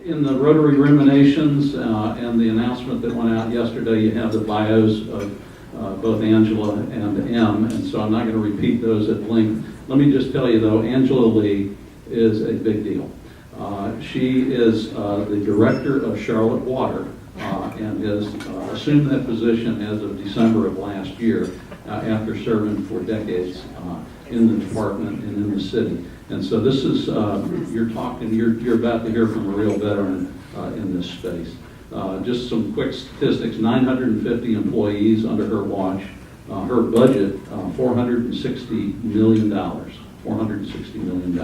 In the Rotary Ruminations and the announcement that went out yesterday, you have the bios of both Angela and M, and so I'm not going to repeat those at length. Let me just tell you, though, Angela Lee is a big deal. She is the director of Charlotte Water and has assumed that position as of December of last year after serving for decades in the department and in the city. And so this is, you're about to hear from a real veteran in this space. Just some quick statistics: 950 employees under her watch. Her budget, $460 million. $460 million.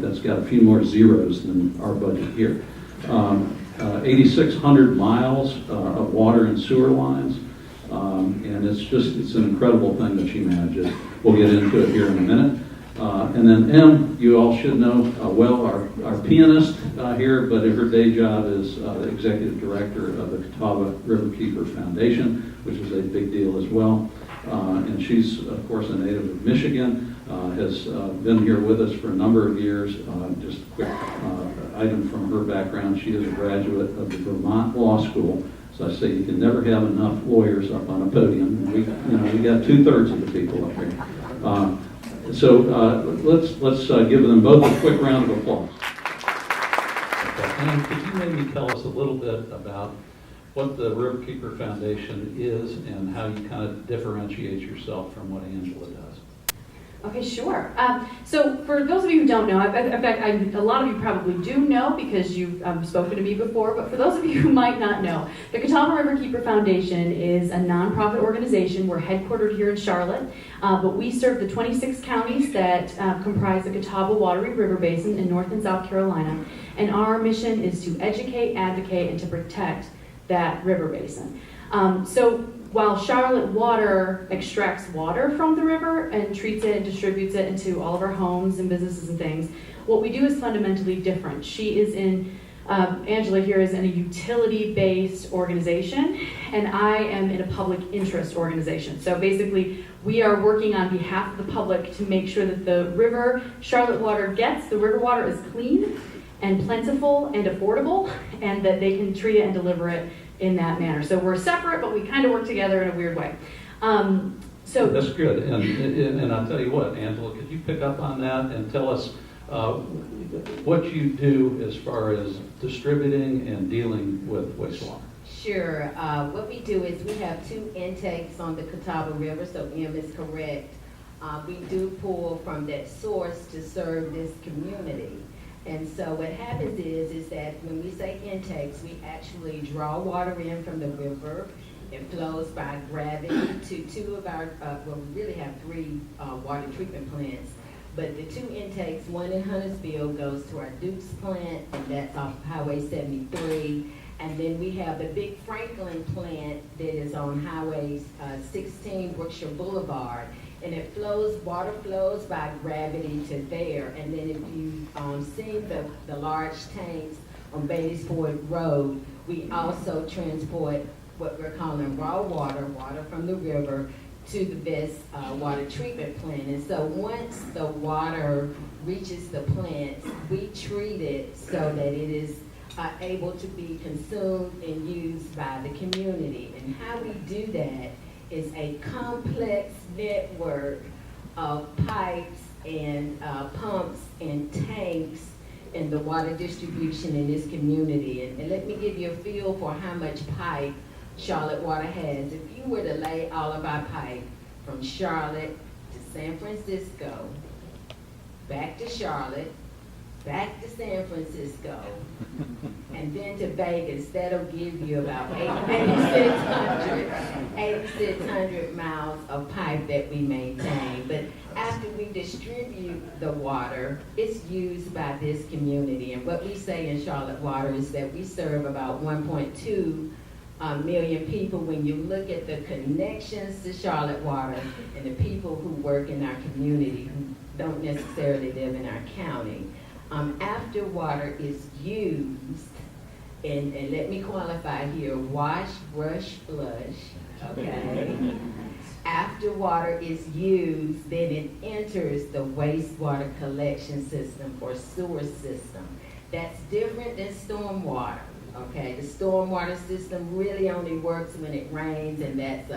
That's got a few more zeros than our budget here. 8,600 miles of water and sewer lines. And it's an incredible thing that she manages. We'll get into it here in a minute. And then M, you all should know well, our pianist here, but her day job is the executive director of the Catawba Riverkeeper Foundation, which is a big deal as well. And she's, of course, a native of Michigan, has been here with us for a number of years. Just a quick item from her background: she is a graduate of the Vermont Law School. So I say you can never have enough lawyers up on a podium. We got 2/3 of the people up here. So let's give them both a quick round of applause. Okay. And could you maybe tell us a little bit about what the Riverkeeper Foundation is and how you kind of differentiate yourself from what Angela does? Okay, sure. So for those of you who don't know, in fact, a lot of you probably do know because you've spoken to me before, but for those of you who might not know, the Catawba Riverkeeper Foundation is a nonprofit organization. We're headquartered here in Charlotte, but we serve the 26 counties that comprise the Catawba Watery River Basin in North and South Carolina, and our mission is to educate, advocate, and to protect that river basin. So while Charlotte Water extracts water from the river and treats it and distributes it into all of our homes and businesses and things, what we do is fundamentally different. She is Angela here is in a utility-based organization, and I am in a public interest organization. So basically, we are working on behalf of the public to make sure that the river Charlotte Water gets, the river water is clean and plentiful and affordable, and that they can treat it and deliver it in that manner. So we're separate, but we kind of work together in a weird way. So that's good. And I'll tell you what, Angela, could you pick up on that and tell us what you do as far as distributing and dealing with wastewater? Sure. What we do is we have 2 intakes on the Catawba River, so M is correct. We do pull from that source to serve this community. And so what happens is that when we say intakes, we actually draw water in from the river. It flows by gravity to 2 of our, well, we really have 3 water treatment plants. But the 2 intakes, one in Huntersville goes to our Dukes plant, and that's off Highway 73. And then we have the big Franklin plant that is on Highway 16, Brookshire Boulevard. And water flows by gravity to there. And then if you've seen the large tanks on Beatty'sford Road, we also transport what we're calling raw water from the river, to the best water treatment plant. And so once the water reaches the plants, we treat it so that it is able to be consumed and used by the community. And how we do that is a complex network of pipes and pumps and tanks in the water distribution in this community. And let me give you a feel for how much pipe Charlotte Water has. If you were to lay all of our pipe from Charlotte to San Francisco, back to Charlotte, back to San Francisco, and then to Vegas, that'll give you about 8,600 miles of pipe that we maintain. But after we distribute the water, it's used by this community. And what we say in Charlotte Water is that we serve about 1.2 million people. When you look at the connections to Charlotte Water and the people who work in our community who don't necessarily live in our county, after water is used, and let me qualify here, wash, brush, flush, okay? After water is used, then it enters the wastewater collection system or sewer system. That's different than stormwater, okay? The stormwater system really only works when it rains, and that's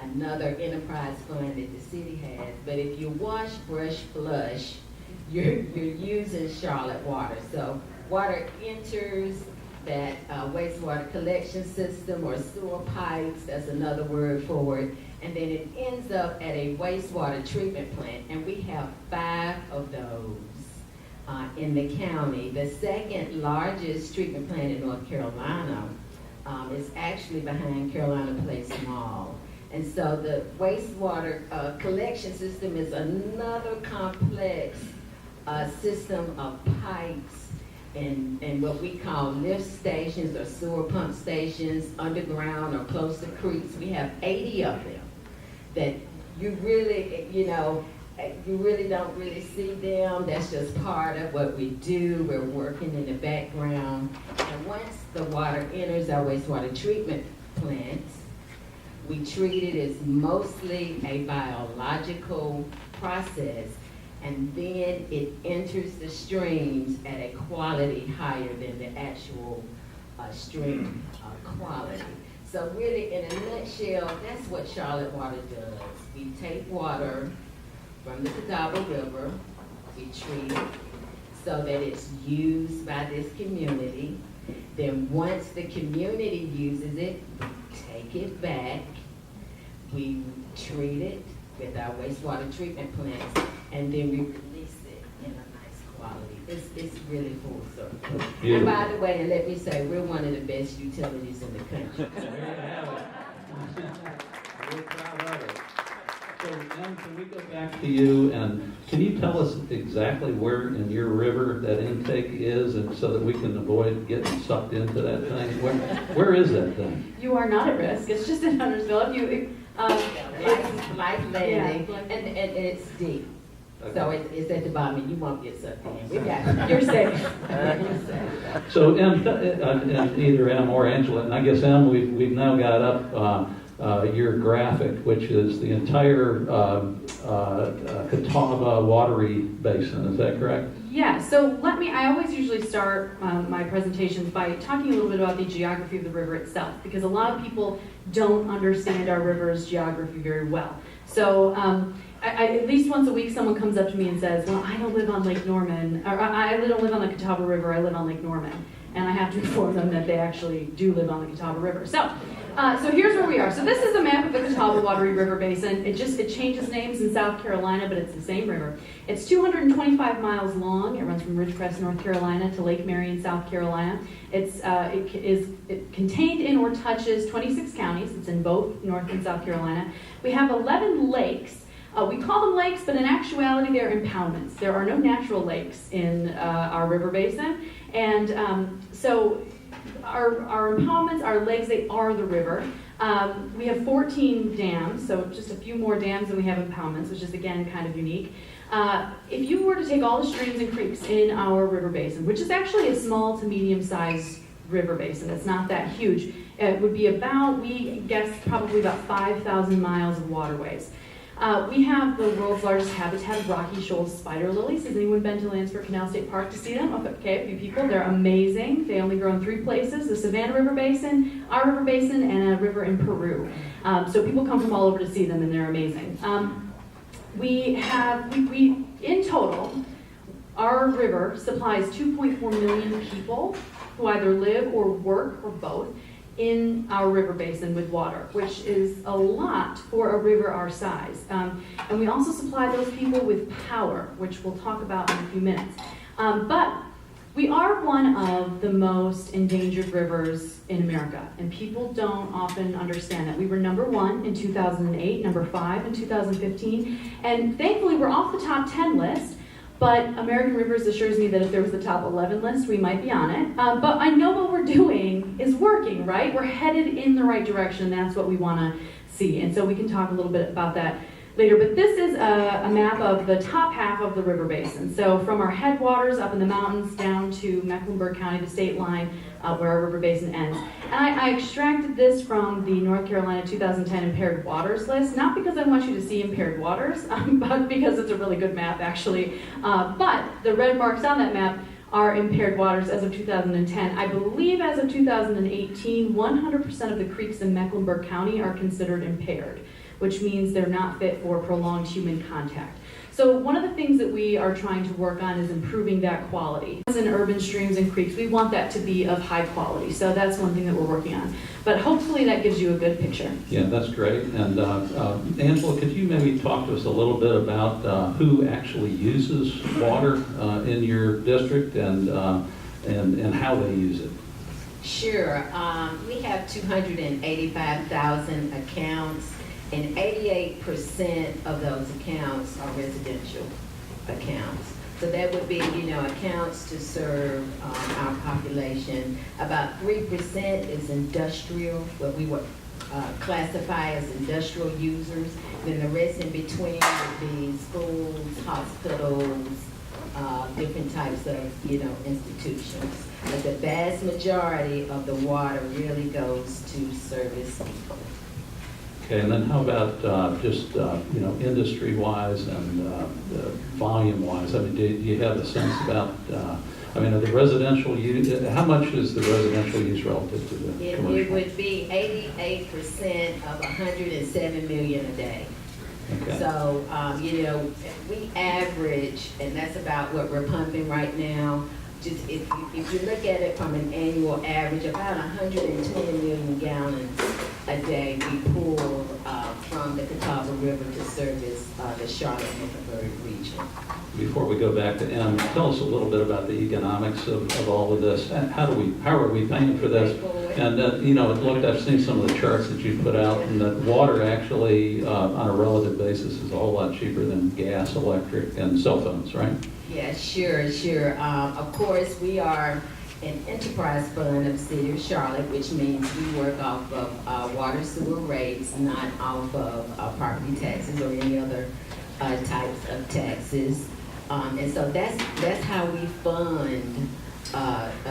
another enterprise fund that the city has. But if you wash, brush, flush, you're using Charlotte water. So water enters that wastewater collection system or sewer pipes, that's another word for it, and then it ends up at a wastewater treatment plant, and we have 5 of those in the county. The second largest treatment plant in North Carolina is actually behind Carolina Place Mall. And so the wastewater collection system is another complex system of pipes and what we call lift stations or sewer pump stations underground or close to creeks. We have 80 of them that you really, you really don't really see them. That's just part of what we do. We're working in the background. And once the water enters our wastewater treatment plants, we treat it as mostly a biological process, and then it enters the streams at a quality higher than the actual stream quality. So really, in a nutshell, that's what Charlotte Water does. We take water from the Catawba River, we treat it so that it's used by this community. Then once the community uses it, we take it back, we treat it with our wastewater treatment plants, and then we release it in a nice quality. It's really full circle. And by the way, and let me say, we're one of the best utilities in the country. There you have it. We're proud of it. So, Em, can we go back to you, and can you tell us exactly where in your river that intake is, and so that we can avoid getting sucked into that thing? Where is that thing? You are not at risk. It's just in Huntersville. If you, Life landing, yeah, and it's deep. Okay. So it's at the bottom, and you won't get sucked in. We got you're safe. You're safe. So, Em, and either Em or Angela, and I guess Em, we've now got up your graphic, which is the entire Catawba watery basin. Is that correct? Yeah, so I always usually start my presentations by talking a little bit about the geography of the river itself, because a lot of people don't understand our river's geography very well. So at least once a week someone comes up to me and says, well, I don't live on Lake Norman, or I don't live on the Catawba River, I live on Lake Norman. And I have to inform them that they actually do live on the Catawba River. So here's where we are. So this is a map of the Catawba Watery River Basin. It changes names in South Carolina, but it's the same river. It's 225 miles long. It runs from Ridgecrest, North Carolina, to Lake Marion, South Carolina. It contained in or touches 26 counties. It's in both North and South Carolina. We have 11 lakes. We call them lakes, but in actuality, they're impoundments. There are no natural lakes in our river basin. And so our impoundments, our lakes, they are the river. We have 14 dams, so just a few more dams than we have impoundments, which is, again, kind of unique. If you were to take all the streams and creeks in our river basin, which is actually a small to medium-sized river basin, it's not that huge, it would be about, we guess, probably about 5,000 miles of waterways. We have the world's largest habitat of rocky shoal spider lilies. Has anyone been to Lansford Canal State Park to see them? Okay, a few people. They're amazing. They only grow in 3 places: the Savannah River Basin, our river basin, and a river in Peru. So people come from all over to see them, and they're amazing. We in total, our river supplies 2.4 million people who either live or work or both in our river basin with water, which is a lot for a river our size. And we also supply those people with power, which we'll talk about in a few minutes. But we are one of the most endangered rivers in America, and people don't often understand that. We were number 1 in 2008, number 5 in 2015, and thankfully we're off the top 10 list. But American Rivers assures me that if there was the top 11 list, we might be on it. But I know what we're doing is working, right? We're headed in the right direction. That's what we want to see. And so we can talk a little bit about that later. But this is a map of the top half of the river basin. So from our headwaters up in the mountains down to Mecklenburg County, the state line, where our river basin ends. And I extracted this from the North Carolina 2010 Impaired Waters list, not because I want you to see impaired waters, but because it's a really good map, actually. But the red marks on that map are impaired waters as of 2010. I believe as of 2018, 100% of the creeks in Mecklenburg County are considered impaired, which means they're not fit for prolonged human contact. So one of the things that we are trying to work on is improving that quality. As in urban streams and creeks, we want that to be of high quality. So that's one thing that we're working on. But hopefully that gives you a good picture. Yeah, that's great. And Angela, could you maybe talk to us a little bit about who actually uses water in your district and how they use it? Sure. We have 285,000 accounts, and 88% of those accounts are residential accounts. So that would be, accounts to serve our population. About 3% is industrial, what we would classify as industrial users. Then the rest in between would be schools, hospitals, different types of, institutions. But the vast majority of the water really goes to service people. Okay, and then how about just industry-wise and volume-wise? I mean, do you have a sense about? Are the residential use? How much is the residential use relative to the commercial? It would be 88% of 107 million a day. Okay. So we average, and that's about what we're pumping right now. Just if you look at it from an annual average, about 120 million gallons a day we pull from the Catawba River to service the Charlotte-Mecklenburg region. Before we go back to M, tell us a little bit about the economics of all of this. How are we paying for this? And I've seen some of the charts that you put out, and that water actually, on a relative basis, is a whole lot cheaper than gas, electric, and cell phones, right? Yeah, sure. Of course, we are an enterprise fund of the City of Charlotte, which means we work off of water sewer rates, not off of property taxes or any other types of taxes. And so that's how we fund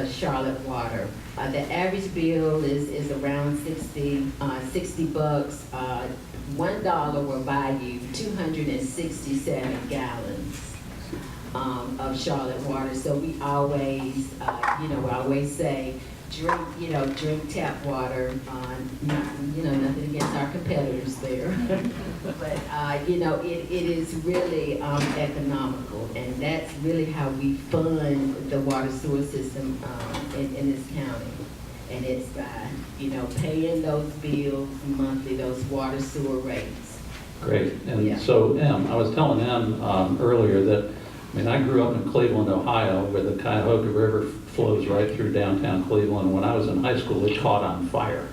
Charlotte Water. The average bill is around $60. $1 will buy you 267 gallons of Charlotte water. So we always, we always say, drink tap water. Nothing against our competitors there, but it is really economical, and that's really how we fund the water sewer system in this county. And it's by paying those bills monthly, those water sewer rates. Great. And Yeah. so Em, I was telling Em earlier that I grew up in Cleveland, Ohio, where the Cuyahoga River flows right through downtown Cleveland. When I was in high school, it caught on fire.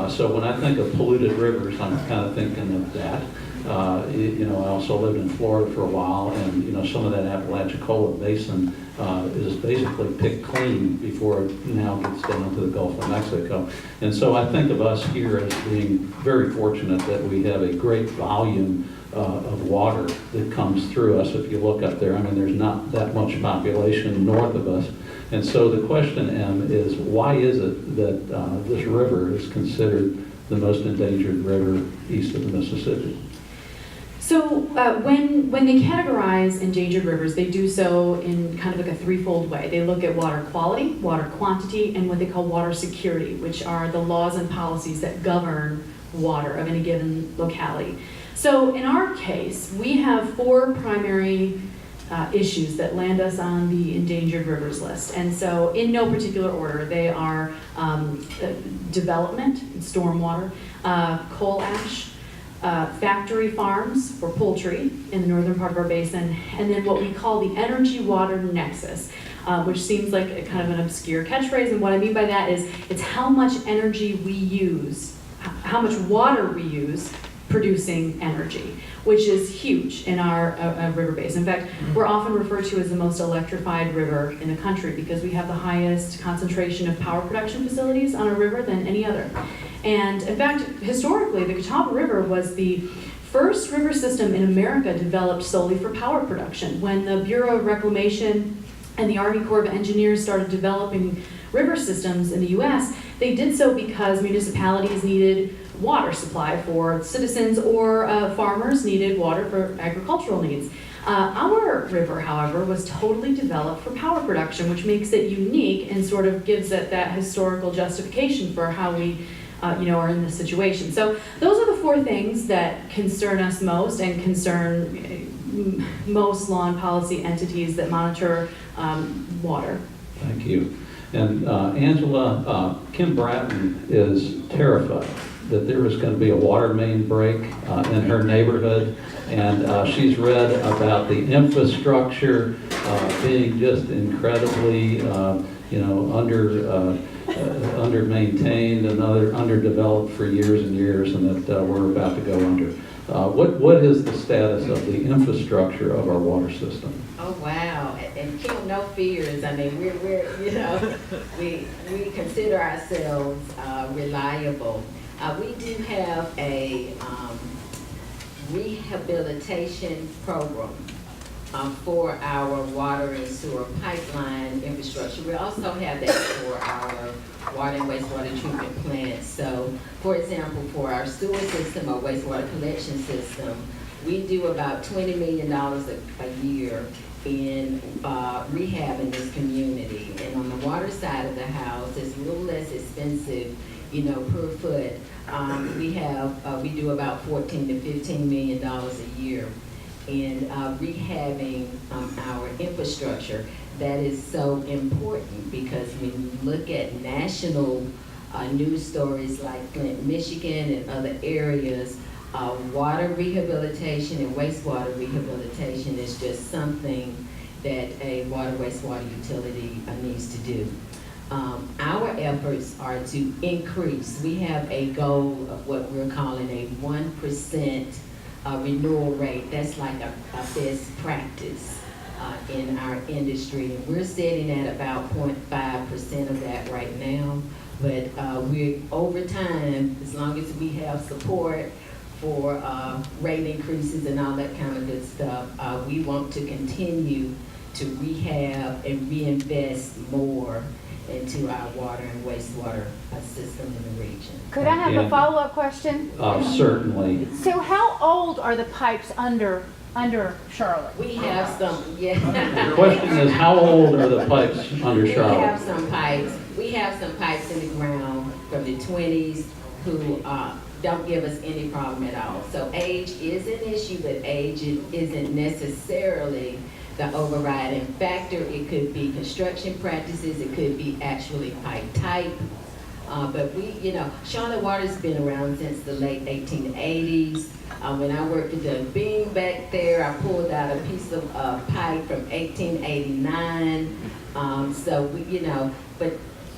So when I think of polluted rivers, I'm kind of thinking of that. I also lived in Florida for a while, and some of that Apalachicola Basin is basically picked clean before it now gets down to the Gulf of Mexico. And so I think of us here as being very fortunate that we have a great volume of water that comes through us. If you look up there, there's not that much population north of us. And so the question, Em, is why is it that this river is considered the most endangered river east of the Mississippi? So when they categorize endangered rivers, they do so in kind of like a threefold way. They look at water quality, water quantity, and what they call water security, which are the laws and policies that govern water of any given locality. So in our case, we have 4 primary issues that land us on the endangered rivers list. And so in no particular order, they are development, stormwater, coal ash, factory farms for poultry in the northern part of our basin, and then what we call the energy-water nexus, which seems like a kind of an obscure catchphrase. And what I mean by that is it's how much energy we use, how much water we use producing energy, which is huge in our river basin. In fact, we're often referred to as the most electrified river in the country because we have the highest concentration of power production facilities on a river than any other. And in fact, historically, the Catawba River was the first river system in America developed solely for power production. When the Bureau of Reclamation and the Army Corps of Engineers started developing river systems in the US, they did so because municipalities needed water supply for citizens, or farmers needed water for agricultural needs. Our river, however, was totally developed for power production, which makes it unique and sort of gives it that historical justification for how we are in this situation. So those are the 4 things that concern us most and concern most law and policy entities that monitor water. Thank you. And Angela, Kim Bratton is terrified that there is going to be a water main break in her neighborhood, and she's read about the infrastructure being just incredibly, under-maintained and underdeveloped for years and years, and that we're about to go under. What is the status of the infrastructure of our water system? Oh, wow. And Kim, no fears. I mean, we consider ourselves reliable. We do have a rehabilitation program for our water and sewer pipeline infrastructure. We also have that for our water and wastewater treatment plants. So, for example, for our sewer system or wastewater collection system, we do about $20 million a year in rehab in this community. And on the water side of the house, it's a little less expensive, per foot. We do about $14 to $15 million a year in rehabbing our infrastructure. That is so important because when you look at national news stories like Flint, Michigan and other areas, water rehabilitation and wastewater rehabilitation is just something that a water wastewater utility needs to do. Our efforts are to increase. We have a goal of what we're calling a 1% renewal rate. That's like a best practice in our industry. And we're sitting at about 0.5% of that right now. But we're over time, as long as we have support for rate increases and all that kind of good stuff, we want to continue to rehab and reinvest more into our water and wastewater system in the region. Could I have a follow-up question? Certainly. So how old are the pipes under Charlotte? We have some, yeah. The question is, how old are the pipes under Charlotte? We have some pipes in the ground from the 20s who don't give us any problem at all. So age is an issue, but age isn't necessarily the overriding factor. It could be construction practices, it could be actually pipe type. But Charlotte Water's been around since the late 1880s. When I worked at the Beam back there, I pulled out a piece of pipe from 1889.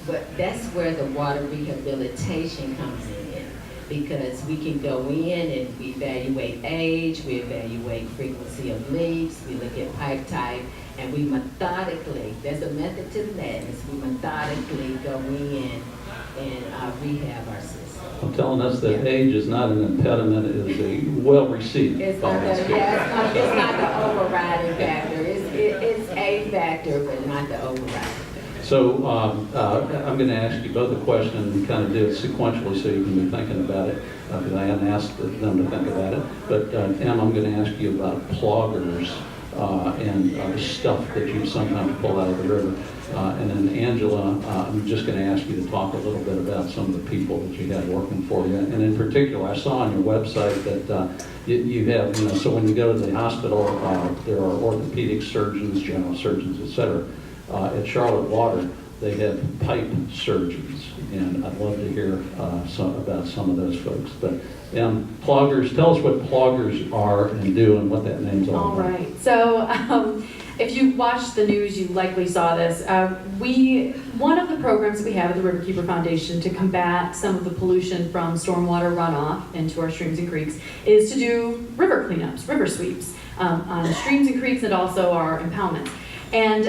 But that's where the water rehabilitation comes in, because we can go in and we evaluate age, we evaluate frequency of leaks, we look at pipe type, and we methodically, there's a method to the madness, we methodically go in and rehab our system. I'm telling us that age is not an impediment, it is a well-received. It's not the overriding factor. It's a factor, but not the overriding factor. So I'm going to ask you both a question and kind of do it sequentially so you can be thinking about it, because I hadn't asked them to think about it. But Em, I'm going to ask you about ploggers and stuff that you sometimes pull out of the river. And then Angela, I'm just going to ask you to talk a little bit about some of the people that you have working for you. And in particular, I saw on your website that you have, so when you go to the hospital, there are orthopedic surgeons, general surgeons, et cetera. At Charlotte Water, they have pipe surgeons, and I'd love to hear about some of those folks. But ploggers, tell us what ploggers are and do and what that means. All right. So if you watched the news, you likely saw this. One of the programs we have at the Riverkeeper Foundation to combat some of the pollution from stormwater runoff into our streams and creeks is to do river cleanups, river sweeps on streams and creeks, and also our impoundments. And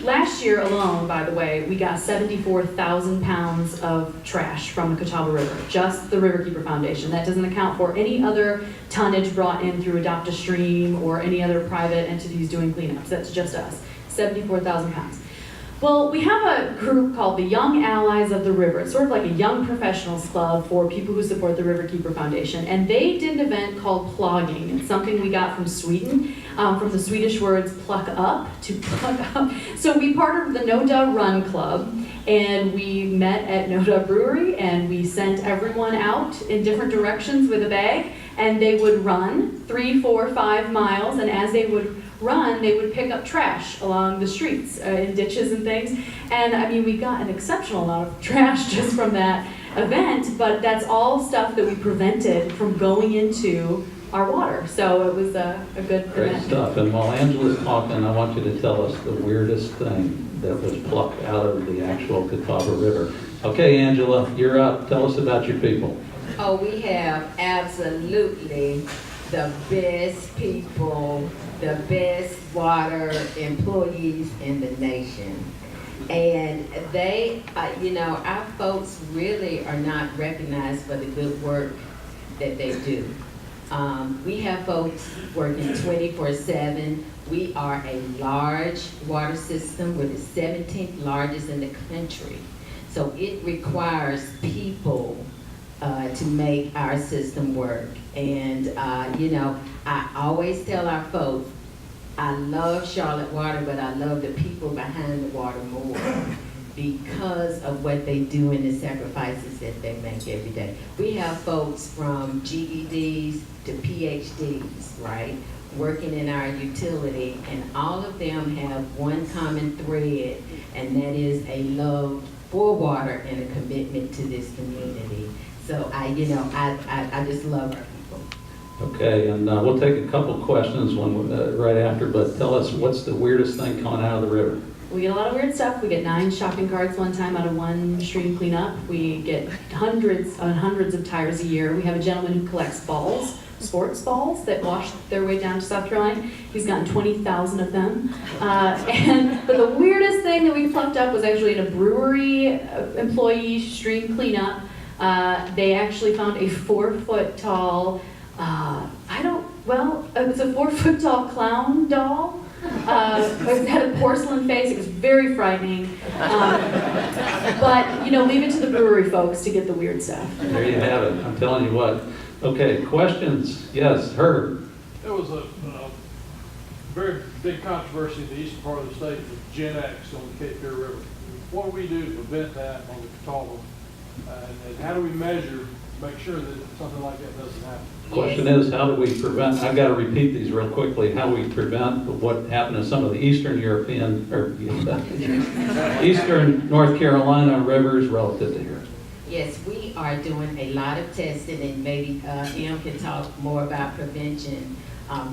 last year alone, by the way, we got 74,000 pounds of trash from the Catawba River, just the Riverkeeper Foundation. That doesn't account for any other tonnage brought in through Adopt a Stream or any other private entities doing cleanups. That's just us, 74,000 pounds. Well, we have a group called the Young Allies of the River. It's sort of like a young professionals club for people who support the Riverkeeper Foundation. And they did an event called plogging. It's something we got from Sweden, from the Swedish words pluck up, to pluck up. So we partnered with the Noda Run Club, and we met at Noda Brewery, and we sent everyone out in different directions with a bag, and they would run 3, 4, 5 miles, and as they would run, they would pick up trash along the streets, in ditches and things. And I mean, we got an exceptional amount of trash just from that event, but that's all stuff that we prevented from going into our water. So it was a good Great event. stuff. And while Angela's talking, I want you to tell us the weirdest thing that was plucked out of the actual Catawba River. Okay, Angela, you're up. Tell us about your people. Oh, we have absolutely the best people, the best water employees in the nation. And they, our folks really are not recognized for the good work that they do. We have folks working 24/7. We are a large water system. We're the 17th largest in the country. So it requires people to make our system work. And, I always tell our folks, I love Charlotte Water, but I love the people behind the water more because of what they do and the sacrifices that they make every day. We have folks from GEDs to PhDs, right, working in our utility, and all of them have one common thread, and that is a love for water and a commitment to this community. So I just love our people. Okay, and we'll take a couple questions right after, but tell us, what's the weirdest thing coming out of the river? We get a lot of weird stuff. We get 9 shopping carts one time out of one stream cleanup. We get hundreds and hundreds of tires a year. We have a gentleman who collects balls, sports balls that wash their way down to South Carolina. He's gotten 20,000 of them. But the weirdest thing that we plucked up was actually in a brewery employee stream cleanup. They actually found a 4-foot tall, it was a 4-foot tall clown doll. It had a porcelain face. It was very frightening. But, leave it to the brewery folks to get the weird stuff. There you have it. I'm telling you what. Okay, questions? Yes, Herb. There was a very big controversy in the eastern part of the state with Gen X on the Cape Fear River. What do we do to prevent that on the Catawba? And how do we measure, make sure that something like that doesn't happen? Question is, how do we prevent, I've got to repeat these real quickly, how do we prevent what happened in some of the Eastern European, or Eastern North Carolina rivers relative to here? Yes, we are doing a lot of testing, and maybe Em can talk more about prevention.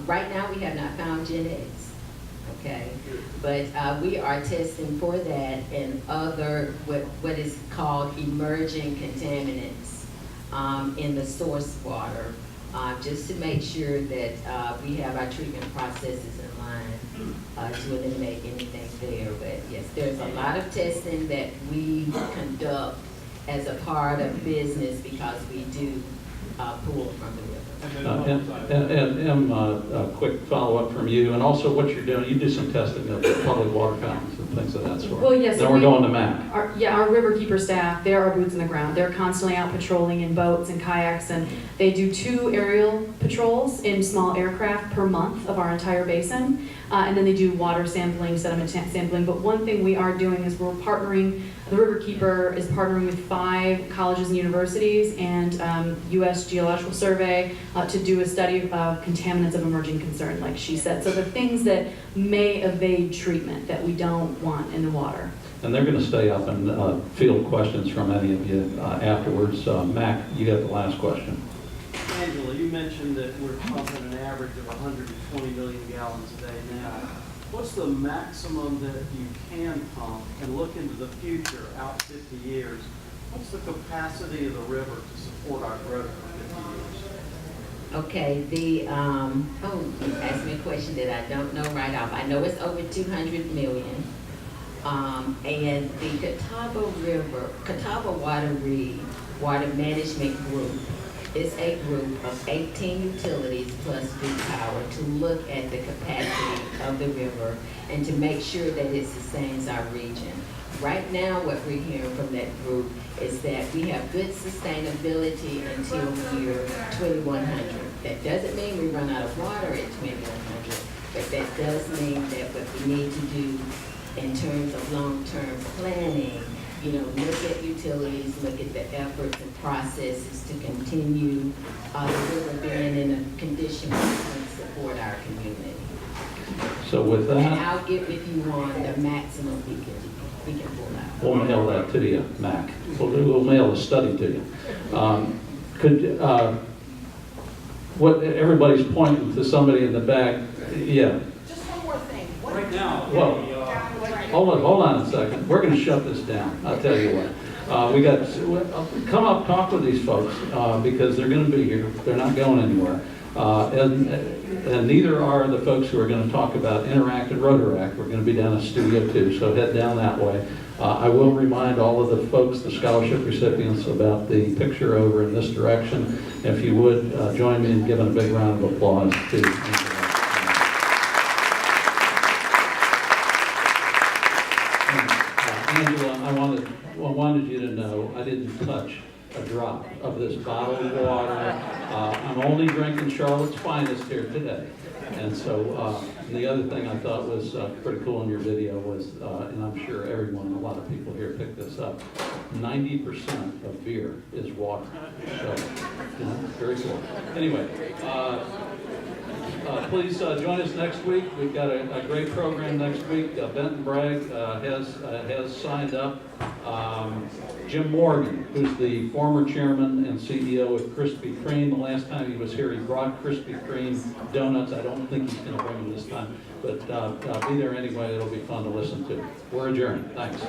Right now, we have not found Gen X, okay? But we are testing for that and other, what is called emerging contaminants in the source water, just to make sure that we have our treatment processes in line to eliminate anything there. But yes, there's a lot of testing that we conduct as a part of business because we do pull from the river. And a quick follow-up from you, and also what you're doing, you do some testing of public water fountains and things of that sort. Well, yes. Then we're going to MAC. Our riverkeeper staff, they're our boots on the ground. They're constantly out patrolling in boats and kayaks, and they do 2 aerial patrols in small aircraft per month of our entire basin. And then they do water sampling, sediment sampling. But one thing we are doing is we're partnering, the Riverkeeper is partnering with 5 colleges and universities and U.S. Geological Survey to do a study of contaminants of emerging concern, like she said. So the things that may evade treatment that we don't want in the water. And they're going to stay up and field questions from any of you afterwards. Mac, you got the last question. Angela, you mentioned that we're pumping an average of 120 million gallons a day now. What's the maximum that you can pump, and look into the future, out 50 years? What's the capacity of the river to support our growth for 50 years? Okay, you asked me a question that I don't know right off. I know it's over 200 million. And the Catawba Water Management Group is a group of 18 utilities plus Duke Power to look at the capacity of the river and to make sure that it sustains our region. Right now, what we're hearing from that group is that we have good sustainability until year 2100. That doesn't mean we run out of water at 2100, but that does mean that what we need to do in terms of long-term planning, you know, look at utilities, look at the efforts and processes to continue the river being in a condition where we can support our community. So with And that, I'll get with you on the maximum we can pull out. we'll mail that to you, Mac. We'll mail the study to you. What, everybody's pointing to somebody in the back. Yeah. Just one more thing. Right now, Well, hold on a second. We're going to shut this down. I'll tell you what. We got come up, talk with these folks because they're going to be here. They're not going anywhere, and neither are the folks who are going to talk about Interact and Rotaract. We're going to be down at Studio 2, so head down that way. I will remind all of the folks, the scholarship recipients, about the picture over in this direction. If you would join me in giving a big round of applause to Angela. I wanted you to know I didn't touch a drop of this bottled water. I'm only drinking Charlotte's finest here today. And so the other thing I thought was pretty cool in your video was, and I'm sure everyone, a lot of people here picked this up, 90% of beer is water. So, you know, very cool. Anyway, please join us next week. We've got a great program next week. Benton Bragg has signed up. Jim Morgan, who's the former chairman and CEO of Krispy Kreme. The last time he was here, he brought Krispy Kreme donuts. I don't think he's going to bring them this time, but be there anyway. It'll be fun to listen to. We're adjourned. Thanks.